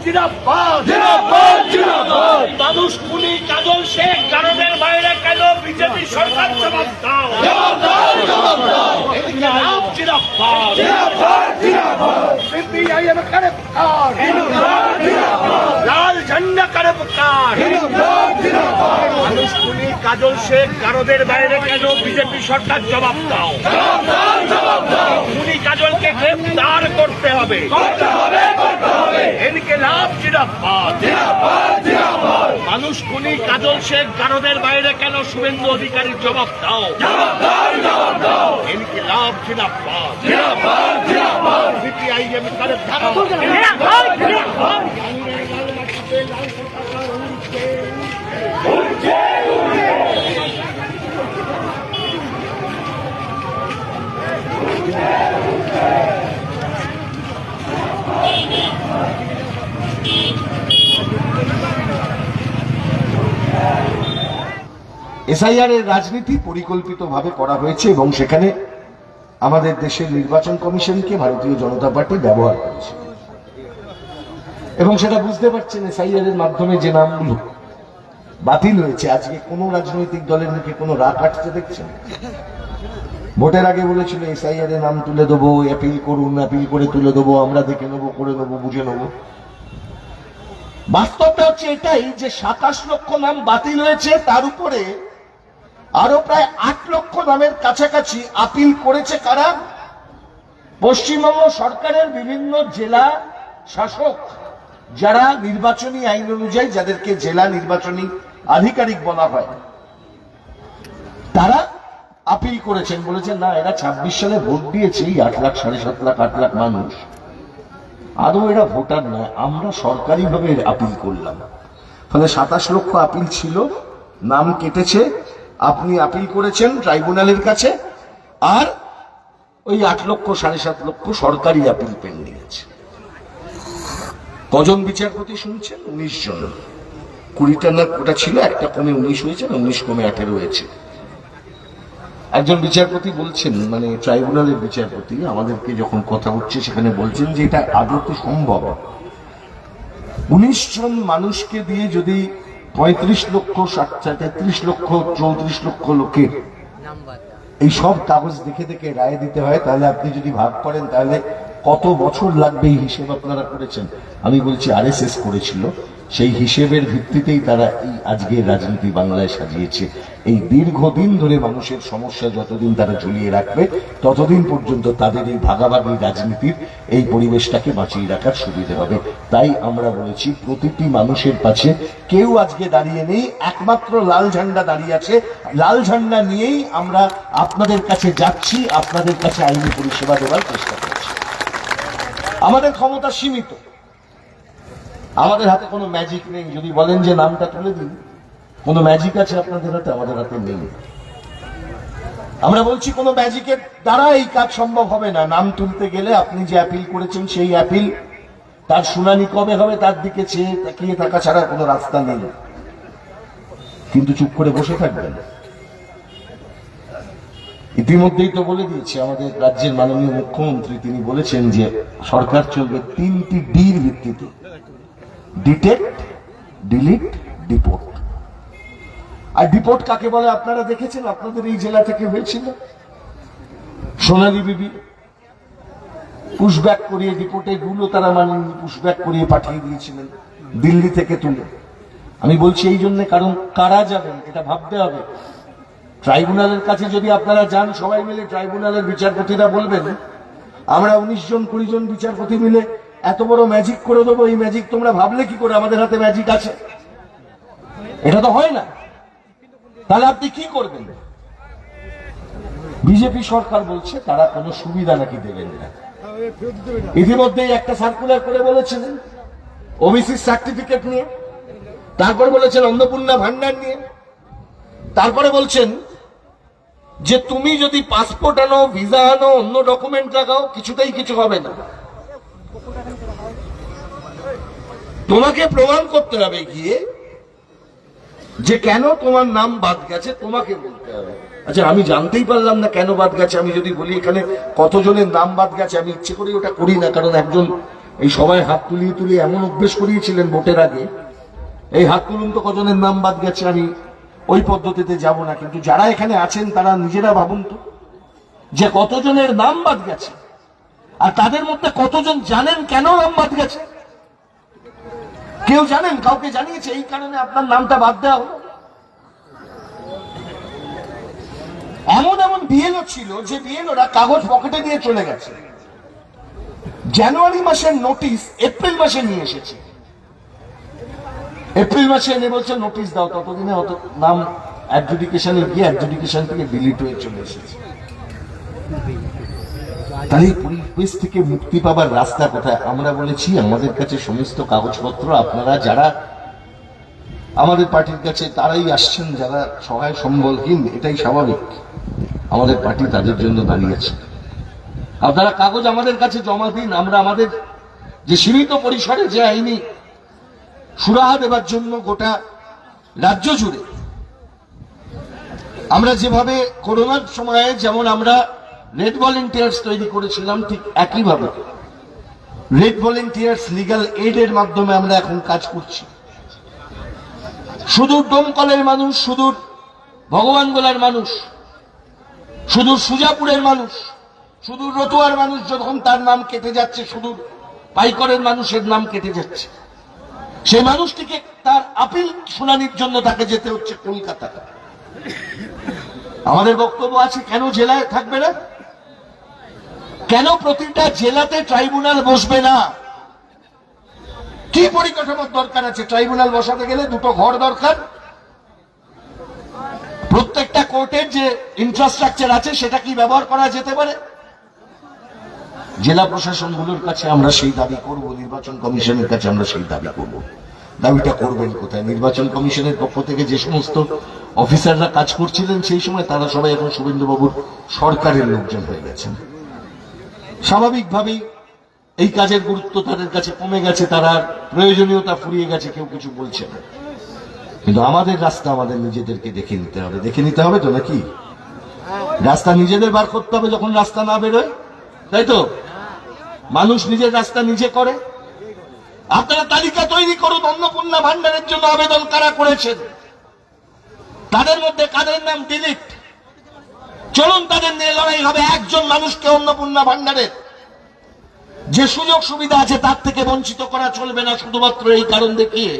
জিন্দাবাদ জিন্দাবাদ। মানুষ খুনি কাজল শেখ কারণের বাইরে কেন বিজেপি সরকার জবাব দাও। ইনকিলাব জিন্দাবাদ সিপিআইএম করে পুকার, লাল ঝন্ডা করে পুকার। মানুষ খুনি কাজল শেখ কারণের বাইরে কেন বিজেপি সরকার জবাব দাও। খুনি কাজলকে গ্রেফতার করতে হবে। ইনকিলাব জিন্দাবাদ। মানুষ খুনি কাজল শেখ কারণের বাইরে কেন শুভেন্দু অধিকারীর জবাব দাও। ইনকিলাব জিন্দাবাদ। সিপিআইএম করে এসআইআর এর রাজনীতি পরিকল্পিতভাবে করা হয়েছে এবং সেখানে আমাদের দেশের নির্বাচন কমিশনকে ভারতীয় জনতা পার্টি ব্যবহার করেছে এবং সেটা বুঝতে পারছেন এসআইআর এর মাধ্যমে যে নামগুলো বাতিল হয়েছে। আজকে কোন রাজনৈতিক দলের মুখে কোনো রাগ কাটতে দেখছেন? ভোটের আগে বলেছিল এসআইআর এর নাম তুলে দেবো, অ্যাপিল করুন, অ্যাপিল করে তুলে দেবো, আমরা দেখে নেবো, করে নেবো, বুঝে নেবো। বাস্তবটা হচ্ছে এটাই যে 27 লক্ষ নাম বাতিল হয়েছে, তার উপরে আরো প্রায় 8 লক্ষ নামের কাছাকাছি আপিল করেছে কারা? পশ্চিমবঙ্গ সরকারের বিভিন্ন জেলা শাসক, যারা নির্বাচনী আইন অনুযায়ী যাদেরকে জেলা নির্বাচনী আধিকারিক বলা হয়, তারা আপিল করেছেন। বলেছেন না, এরা 26 সালে ভোট দিয়েছে, 8 লাখ, 7.5 লাখ, 8 লাখ মানুষ, আদৌ এরা ভোটার নয়, আমরা সরকারি ভাবে আপিল করলাম। ফলে 27 লক্ষ আপিল ছিল, নাম কেটেছে, আপনি আপিল করেছেন ট্রাইব্যুনালের কাছে, আর ওই 8 লক্ষ 7.5 লক্ষ সরকারি আপিল পেন্ডিং আছে। কজন বিচারপতি শুনছেন? 19 জন। 20টা না কোটা ছিল, একটা কমে 19 হয়েছে, 19 কমে 18 হয়েছে। একজন বিচারপতি বলছেন, মানে ট্রাইব্যুনালের বিচারপতি, আমাদেরকে যখন কথা হচ্ছে সেখানে বলছেন যে এটা আদৌ তো সম্ভব। 19 জন মানুষকে দিয়ে যদি 35 লক্ষ 33 লক্ষ 34 লক্ষ লোকের এই সব কাগজ দেখে দেখে রায় দিতে হয়, তাহলে আপনি যদি ভাগ করেন তাহলে কত বছর লাগবে এই হিসেব আপনারা করেছেন? আমি বলছি আরএসএস করেছিল, সেই হিসেবের ভিত্তিতেই তারা এই আজকের রাজনীতি বাংলায় সাজিয়েছে। এই দীর্ঘদিন ধরে মানুষের সমস্যা যতদিন তারা ঝুলিয়ে রাখবে, ততদিন পর্যন্ত তাদের এই ভাগাভাগি রাজনীতির এই পরিবেশটাকে বাঁচিয়ে রাখার সুবিধা হবে। তাই আমরা বলেছি প্রতিটি মানুষের পাশে কেউ আজকে দাঁড়িয়ে নেই, একমাত্র লাল ঝান্ডা দাঁড়িয়ে আছে। লাল ঝান্ডা নিয়েই আমরা আপনাদের কাছে যাচ্ছি, আপনাদের কাছে আইনি পরিষেবা দেওয়ার চেষ্টা করছি। আমাদের ক্ষমতা সীমিত, আমাদের হাতে কোনো ম্যাজিক নেই। যদি বলেন যে নামটা তুলে দিন, কোনো ম্যাজিক আছে আপনাদের হাতে? আমাদের হাতে নেই। আমরা বলছি কোনো ম্যাজিকের দ্বারা এই কাজ সম্ভব হবে না। নাম তুলতে গেলে আপনি যে অ্যাপিল করেছেন সেই অ্যাপিল, তার শুনানি কবে হবে তার দিকে চেয়ে তাকিয়ে থাকা ছাড়া কোনো রাস্তা নেই। কিন্তু চুপ করে বসে থাকবেন? ইতিমধ্যেই তো বলে দিয়েছে আমাদের রাজ্যের মাননীয় মুখ্যমন্ত্রী, তিনি বলেছেন যে সরকার চলবে 3টি ডির ভিত্তিতে: ডিটেক্ট, ডিলিট, ডিপোর্ট। আর ডিপোর্ট কাকে বলে আপনারা দেখেছেন, আপনাদের এই জেলা থেকে হয়েছিল। সোনালী বিবি পুশব্যাক করিয়ে, ডিপোর্টের রুলও তারা মানেননি, পুশব্যাক করিয়ে পাঠিয়ে দিয়েছিলেন দিল্লি থেকে তুলে। আমি বলছি এই জন্য, কারণ কারা যাবেন এটা ভাবতে হবে। ট্রাইব্যুনালের কাছে যদি আপনারা যান, সবাই মিলে ট্রাইব্যুনালের বিচারপতিরা বলবেন আমরা 19 জন 20 জন বিচারপতি মিলে এত বড় ম্যাজিক করে দেবো। এই ম্যাজিক তোমরা ভাবলে কি করে আমাদের হাতে ম্যাজিক আছে? এটা তো হয় না। তাহলে আপনি কি করবেন? বিজেপি সরকার বলছে তারা কোনো সুবিধা নাকি দেবেন না। ইতিমধ্যেই একটা সার্কুলার করে বলেছেন ওবিসি সার্টিফিকেট নিয়ে, তারপর বলেছেন অন্নপূর্ণা ভান্ডার নিয়ে, তারপরে বলছেন যে তুমি যদি পাসপোর্ট আনো, ভিসা আনো, অন্য ডকুমেন্ট লাগাও, কিছুতেই কিছু হবে না। তোমাকে প্রমাণ করতে হবে গিয়ে যে কেন তোমার নাম বাদ গেছে, তোমাকে বলতে হবে। আচ্ছা, আমি জানতেই পারলাম না কেন বাদ গেছে। আমি যদি বলি এখানে কতজনের নাম বাদ গেছে, আমি ইচ্ছে করে ওটা করি না, কারণ একজন এই সবাই হাত তুলিয়ে তুলিয়ে এমন অভ্যেস করিয়েছিলেন ভোটের আগে, এই হাত তুলুন তো কজনের নাম বাদ গেছে, আমি ওই পদ্ধতিতে যাব না, কিন্তু যারা এখানে আছেন তারা নিজেরা ভাবুন তো যে কতজনের নাম বাদ গেছে, আর তাদের মধ্যে কতজন জানেন কেন নাম বাদ গেছে? কেউ জানেন? কাউকে জানিয়েছে এই কারণে আপনার নামটা বাদ দেওয়া হলো? এমন এমন বিএলও ছিল যে বিএলওরা কাগজ পকেটে দিয়ে চলে গেছে, জানুয়ারি মাসের নোটিশ এপ্রিল মাসে নিয়ে এসেছে, এপ্রিল মাসে এনে বলছে নোটিশ দাও, ততদিনে হয়তো নাম অ্যাডজুডিকেশনে গিয়ে অ্যাডজুডিকেশন থেকে ডিলিট হয়ে চলে এসেছে। তাই পরিবেশ থেকে মুক্তি পাবার রাস্তা কোথায়? আমরা বলেছি আমাদের কাছে সমস্ত কাগজপত্র, আপনারা যারা আমাদের পার্টির কাছে তারাই আসছেন, যারা সহায় সম্বলহীন, এটাই স্বাভাবিক, আমাদের পার্টি তাদের জন্য দাঁড়িয়েছে। আপনারা কাগজ আমাদের কাছে জমা দিন, আমরা আমাদের যে সীমিত পরিসরে যে আইনি সুরাহা দেবার জন্য গোটা রাজ্য জুড়ে আমরা যেভাবে করোনার সময়ে যেমন আমরা রেড ভলেন্টিয়ার্স তৈরি করেছিলাম, ঠিক একইভাবে রেড ভলেন্টিয়ার্স লিগ্যাল এইডের মাধ্যমে আমরা এখন কাজ করছি। সুদূর ডোমকলের মানুষ, সুদূর ভগবানগোলার মানুষ, সুদূর সুজাপুরের মানুষ, সুদূর রতুয়ার মানুষ যখন তার নাম কেটে যাচ্ছে, সুদূর পাইকরের মানুষের নাম কেটে যাচ্ছে, সেই মানুষটিকে তার আপিল শুনানির জন্য তাকে যেতে হচ্ছে কলকাতা। আমাদের বক্তব্য আছে, কেন জেলায় থাকবে না? কেন প্রতিটা জেলাতে ট্রাইব্যুনাল বসবে না? কি পরিকাঠামোর দরকার আছে? ট্রাইব্যুনাল বসাতে গেলে দুটো ঘর দরকার, প্রত্যেকটা কোর্টের যে ইনফ্রাস্ট্রাকচার আছে সেটা কি ব্যবহার করা যেতে পারে? জেলা প্রশাসনগুলোর কাছে আমরা সেই দাবি করব, নির্বাচন কমিশনের কাছে আমরা সেই দাবি করব। দাবিটা করবেন কোথায়? নির্বাচন কমিশনের পক্ষ থেকে যে সমস্ত অফিসাররা কাজ করছিলেন সেই সময়, তারা সবাই এখন শুভেন্দুবাবুর সরকারের লোকজন হয়ে গেছেন। স্বাভাবিকভাবেই এই কাজের গুরুত্ব তাদের কাছে কমে গেছে, তারা প্রয়োজনীয়তা ফুরিয়ে গেছে, কেউ কিছু বলছে না। কিন্তু আমাদের রাস্তা আমাদের নিজেদেরকে দেখে নিতে হবে। দেখে নিতে হবে তো নাকি? রাস্তা নিজেদের বার করতে হবে যখন রাস্তা না বেরোয়, তাই তো? মানুষ নিজের রাস্তা নিজে করে। আপনারা তালিকা তৈরি করুন, অন্নপূর্ণা ভান্ডারের জন্য আবেদন কারা করেছেন, তাদের মধ্যে কাদের নাম ডিলিট, চলুন তাদের নিয়ে লড়াই হবে। একজন মানুষকে অন্নপূর্ণা ভান্ডারের যে সুযোগ সুবিধা আছে তার থেকে বঞ্চিত করা চলবে না, শুধুমাত্র এই কারণ দেখিয়ে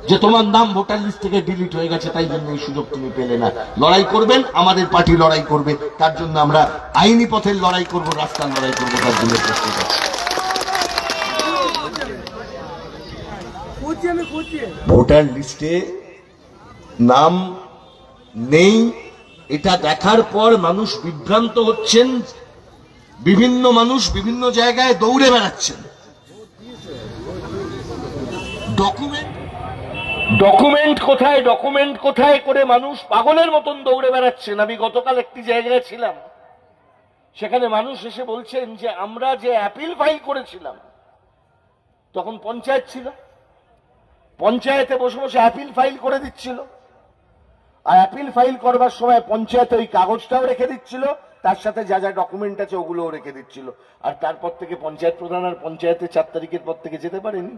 যে তোমার নাম ভোটার লিস্ট থেকে ডিলিট হয়ে গেছে, তাই জন্য এই সুযোগ তুমি পেলে না। লড়াই করবেন, আমাদের পার্টি লড়াই করবে, তার জন্য আমরা আইনি পথের লড়াই করব, রাস্তার লড়াই করবো, তার জন্য প্রস্তুত আছি। ভোটার লিস্টে নাম নেই এটা দেখার পর মানুষ বিভ্রান্ত হচ্ছেন, বিভিন্ন মানুষ বিভিন্ন জায়গায় দৌড়ে বেড়াচ্ছেন। ডকুমেন্ট কোথায়, ডকুমেন্ট কোথায় করে মানুষ পাগলের মতন দৌড়ে বেড়াচ্ছেন। আমি গতকাল একটি জায়গায় ছিলাম, সেখানে মানুষ এসে বলছেন যে আমরা যে অ্যাপিল ফাইল করেছিলাম, তখন পঞ্চায়েত ছিল, পঞ্চায়েতে বসে বসে অ্যাপিল ফাইল করে দিচ্ছিল, আর অ্যাপিল ফাইল করবার সময় পঞ্চায়েতে ওই কাগজটাও রেখে দিচ্ছিল, তার সাথে যা যা ডকুমেন্ট আছে ওগুলোও রেখে দিচ্ছিল। আর তারপর থেকে পঞ্চায়েত প্রধান আর পঞ্চায়েতে 4 তারিখের পর থেকে যেতে পারেনি।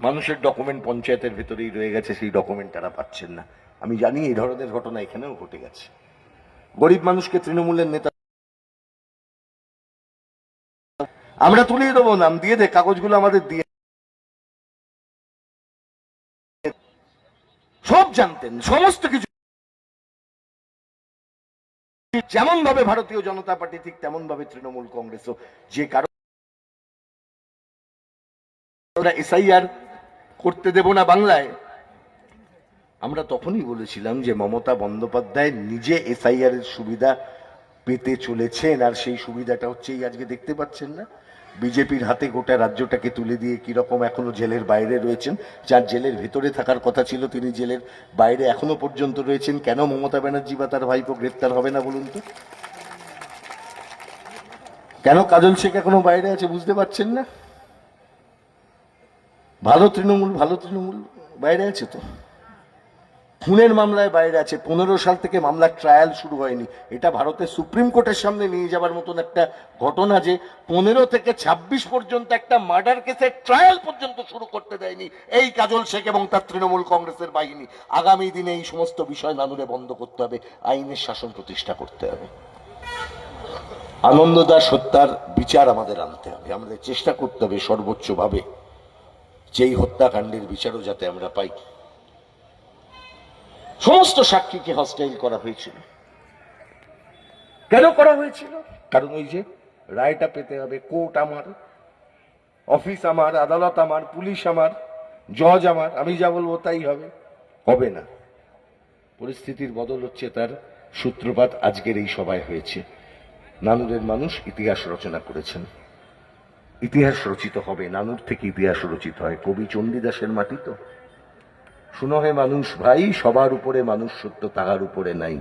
মানুষের ডকুমেন্ট পঞ্চায়েতের ভেতরেই রয়ে গেছে, সেই ডকুমেন্ট তারা পাচ্ছেন না। আমি জানি এই ধরনের ঘটনা এখানেও ঘটে গেছে। গরিব মানুষকে তৃণমূলের নেতা আমরা তুলিয়ে দেবো, নাম দিয়ে দে, কাগজগুলো আমাদের দিয়ে, সব জানতেন, সমস্ত কিছু। যেমন ভাবে ভারতীয় জনতা পার্টি, ঠিক তেমন ভাবে তৃণমূল কংগ্রেসও। যে কারণ এসআইআর করতে দেব না বাংলায়, আমরা তখনই বলেছিলাম যে মমতা বন্দ্যোপাধ্যায় নিজে এসআইআর এর সুবিধা পেতে চলেছেন, আর সেই সুবিধাটা হচ্ছে এই আজকে দেখতে পাচ্ছেন না, বিজেপির হাতে গোটা রাজ্যটাকে তুলে দিয়ে কিরকম এখনো জেলের বাইরে রয়েছেন। যার জেলের ভেতরে থাকার কথা ছিল তিনি জেলের বাইরে এখনো পর্যন্ত রয়েছেন। কেন মমতা ব্যানার্জি বা তার ভাইপো গ্রেফতার হবে না বলুন তো? কেন কাজল শেখ এখনো বাইরে আছে বুঝতে পারছেন না? ভালো তৃণমূল বাইরে আছে তো। খুনের মামলায় বাইরে আছে, 15 সাল থেকে মামলার ট্রায়াল শুরু হয়নি। এটা ভারতের সুপ্রিম কোর্টের সামনে নিয়ে যাবার মতন একটা ঘটনা যে 15 থেকে 26 পর্যন্ত একটা মার্ডার কেসের ট্রায়াল পর্যন্ত শুরু করতে দেয়নি এই কাজল শেখ এবং তার তৃণমূল কংগ্রেসের বাহিনী। আগামী দিনে এই সমস্ত বিষয় নানুরে বন্ধ করতে হবে, আইনের শাসন প্রতিষ্ঠা করতে হবে। আনন্দ দাস হত্যার বিচার আমাদের আনতে হবে, আমাদের চেষ্টা করতে হবে সর্বোচ্চভাবে যেই হত্যাকাণ্ডের বিচারও যাতে আমরা পাই। সমস্ত সাক্ষীকে হস্টাইল করা হয়েছিল। কেন করা হয়েছিল? কারণ ওই যে রায়টা পেতে হবে, কোর্ট আমার, অফিস আমার, আদালত আমার, পুলিশ আমার, জজ আমার, আমি যা বলবো তাই হবে। হবে না। পরিস্থিতির বদল হচ্ছে, তার সূত্রপাত আজকের এই সভায় হয়েছে। নানুরের মানুষ ইতিহাস রচনা করেছেন, ইতিহাস রচিত হবে, নানুর থেকে ইতিহাস রচিত হয়। কবি চণ্ডীদাসের মাটি তো। শুনো হে মানুষ ভাই, সবার উপরে মানুষ সত্য, তাহার উপরে নাই।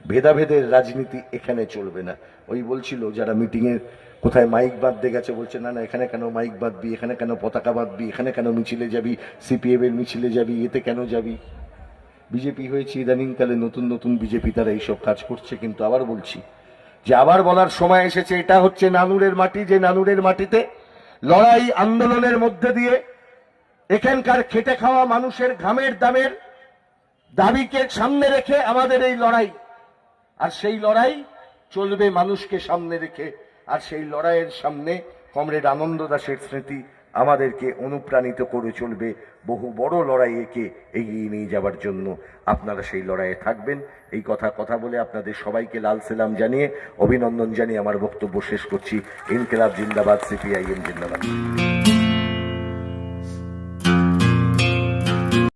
ভেদাভেদের রাজনীতি এখানে চলবে না। ওই বলছিল যারা মিটিং এ কোথায় মাইক বাঁধতে গেছে, বলছে না না এখানে কেন মাইক বাঁধবি, এখানে কেন পতাকা বাঁধবি, এখানে কেন মিছিলে যাবি, সিপিএম এর মিছিলে যাবি, এতে কেন যাবি। বিজেপি হয়েছে ইদানিংকালে, নতুন নতুন বিজেপি তারা এইসব কাজ করছে। কিন্তু আবার বলছি যে আবার বলার সময় এসেছে, এটা হচ্ছে নানুরের মাটি, যে নানুরের মাটিতে লড়াই আন্দোলনের মধ্যে দিয়ে এখানকার খেটে খাওয়া মানুষের ঘামের দামের দাবিকে সামনে রেখে আমাদের এই লড়াই। আর সেই লড়াই চলবে মানুষকে সামনে রেখে। আর সেই লড়াইয়ের সামনে কমরেড আনন্দ দাসের স্মৃতি আমাদেরকে অনুপ্রাণিত করে চলবে বহু বড় লড়াইকে এগিয়ে নিয়ে যাবার জন্য। আপনারা সেই লড়াইয়ে থাকবেন, এই কথা বলে আপনাদের সবাইকে লাল সালাম জানিয়ে, অভিনন্দন জানিয়ে আমার বক্তব্য শেষ করছি। ইনকিলাব জিন্দাবাদ, সিপিআইএম জিন্দাবাদ।